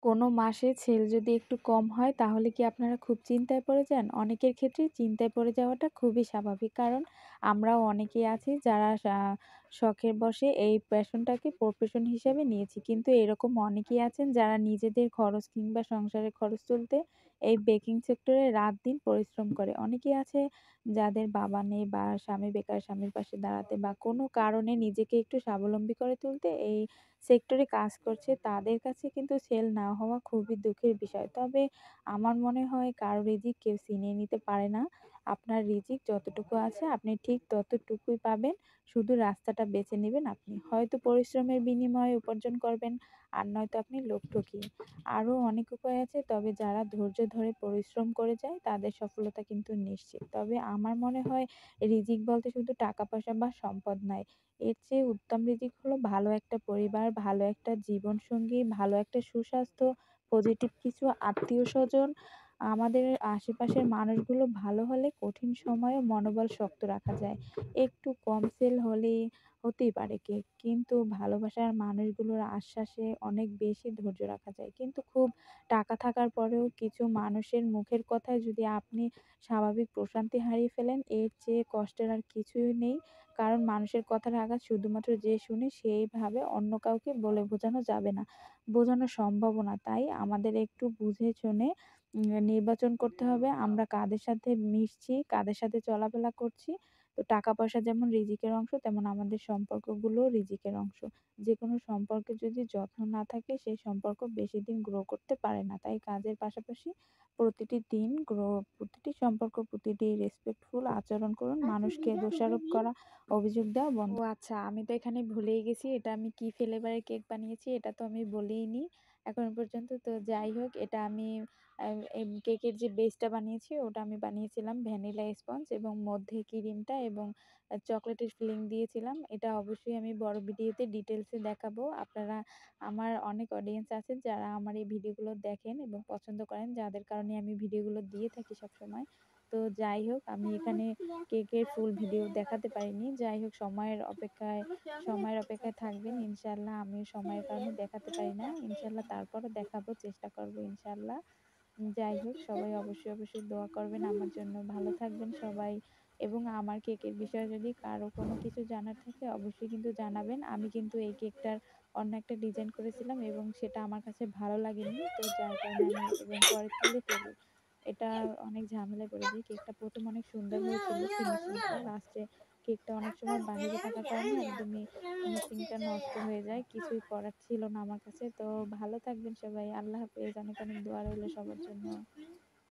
কোনো মাসে সেল যদি একটু কম হয় তাহলে কি আপনারা খুব চিন্তায় পড়ে যান? অনেকের ক্ষেত্রেই চিন্তায় পড়ে যাওয়াটা খুবই স্বাভাবিক। কারণ আমরাও অনেকেই আছি যারা শখের বশে এই প্যাশনটাকে প্রফেশন হিসেবে নিয়েছি। কিন্তু এরকম অনেকেই আছেন যারা নিজেদের খরচ কিংবা সংসারের খরচ তুলতে এই বেকিং সেক্টরে রাত-দিন পরিশ্রম করে। অনেকেই আছে যাদের বাবা নেই বা স্বামী বেকার, স্বামীর পাশে দাঁড়াতে বা কোনো কারণে নিজেকে একটু স্বাবলম্বী করে তুলতে এই সেক্টরে কাজ করছে, তাদের কাছে কিন্তু সেল না হওয়া খুবই দুঃখের বিষয়। তবে আমার মনে হয় কারো রিজিক কেউ ছিনিয়ে নিতে পারে না। আপনার রিজিক যতটুকু আছে আপনি ঠিক ততটুকুই পাবেন। শুধু রাস্তাটা বেছে নিবেন আপনি। হয়তো পরিশ্রমের বিনিময়ে উপার্জন করবেন, আর নয়তো আপনি লোক ঠকিয়ে। আরো অনেক উপায় আছে, তবে যারা ধৈর্য ধরে পরিশ্রম করে যায় তাদের সফলতা কিন্তু নিশ্চিত। তবে আমার মনে হয় রিজিক বলতে শুধু টাকা-পয়সা বা সম্পদ নয়। এর চেয়ে উত্তম রিজিক হলো ভালো একটা পরিবার, ভালো একটা জীবনসঙ্গী, ভালো একটা সুস্বাস্থ্য, পজিটিভ কিছু আত্মীয়স্বজন। আমাদের আশেপাশের মানুষগুলো ভালো হলে কঠিন সময়েও মনোবল শক্ত রাখা যায়। একটু কম সেল হলেই হতেই পারে কিন্তু ভালোবাসার মানুষগুলোর আশ্বাসে অনেক বেশি ধৈর্য রাখা যায়। কিন্তু খুব টাকা থাকার পরেও কিছু মানুষের মুখের কথায় যদি আপনি স্বাভাবিক প্রশান্তি হারিয়ে ফেলেন, এর চেয়ে কষ্টের আর কিছুই নেই। কারণ মানুষের কথার আঘাত শুধুমাত্র যে শুনে সেই ভাবে, অন্য কাউকে বলে বোঝানো যাবে না। বোঝানো সম্ভবও না। তাই আমাদের একটু বুঝে শুনে নির্বাচন করতে হবে আমরা কাদের সাথে মিশছি, কাদের সাথে চলাফেরা করছি। তো টাকা-পয়সা যেমন রিজিকের অংশ, তেমন আমাদের সম্পর্কগুলোও রিজিকের অংশ। যেকোনো সম্পর্কে যদি যত্ন না থাকে সেই সম্পর্ক বেশিদিন গ্রো করতে পারে না। তাই কাজের পাশাপাশি প্রতিটি সম্পর্ক, প্রতিটি রেসপেক্টফুল আচরণ করুন। মানুষকে দোষারোপ করা, অভিযোগ দেওয়া বন্ধ। ও আচ্ছা, আমি তো এখানে ভুলেই গেছি এটা আমি কি ফ্লেভারের কেক বানিয়েছি, এটা তো আমি বলিইনি এখনো পর্যন্ত। তো যাই হোক, এটা আমি কেকের যে বেসটা বানিয়েছি ওটা আমি বানিয়েছিলাম ভ্যানিলা স্পঞ্জ এবং মধ্যে ক্রিমটা এবং চকোলেটের ফিলিং দিয়েছিলাম। এটা অবশ্যই আমি বড় ভিডিওতে ডিটেইলসে দেখাবো। আপনারা, আমার অনেক অডিয়েন্স আছেন যারা আমার এই ভিডিওগুলো দেখেন এবং পছন্দ করেন, যাদের কারণে আমি ভিডিওগুলো দিয়ে থাকি সবসময়। তো যাই হোক, আমি এখানে কেকের ফুল ভিডিও দেখাতে পারিনি। যাই হোক, সময়ের অপেক্ষায় থাকবেন ইনশাআল্লাহ। আমিও সময়ের কারণে দেখাতে পারি না। ইনশাআল্লাহ তারপরও দেখাবো, চেষ্টা করব ইনশাআল্লাহ। যাই হোক, সবাই অবশ্যই দোয়া করবেন আমার জন্য। ভালো থাকবেন সবাই এবং আমার কেকের বিষয়ে যদি কারো কোনো কিছু জানার থাকে অবশ্যই কিন্তু জানাবেন। আমি কিন্তু এই কেকটার অন্য একটা ডিজাইন করেছিলাম এবং সেটা আমার কাছে ভালো লাগেনি। তো যার কারণে আমি এবং পরে তুলে ফেলি। এটা অনেক ঝামেলায় পড়ে যাই। কেকটা ১ম অনেক সুন্দর হয়েছিল ফিনিশিংটা। লাস্টে কেকটা অনেক সময় বাহিরে থাকার কারণে একদমই ফিনিশিংটা নষ্ট হয়ে যায়। কিছুই করার ছিল না আমার কাছে। তো ভালো থাকবেন সবাই। আল্লাহ হাফেজ। অনেক দোয়া রইল সবার জন্য।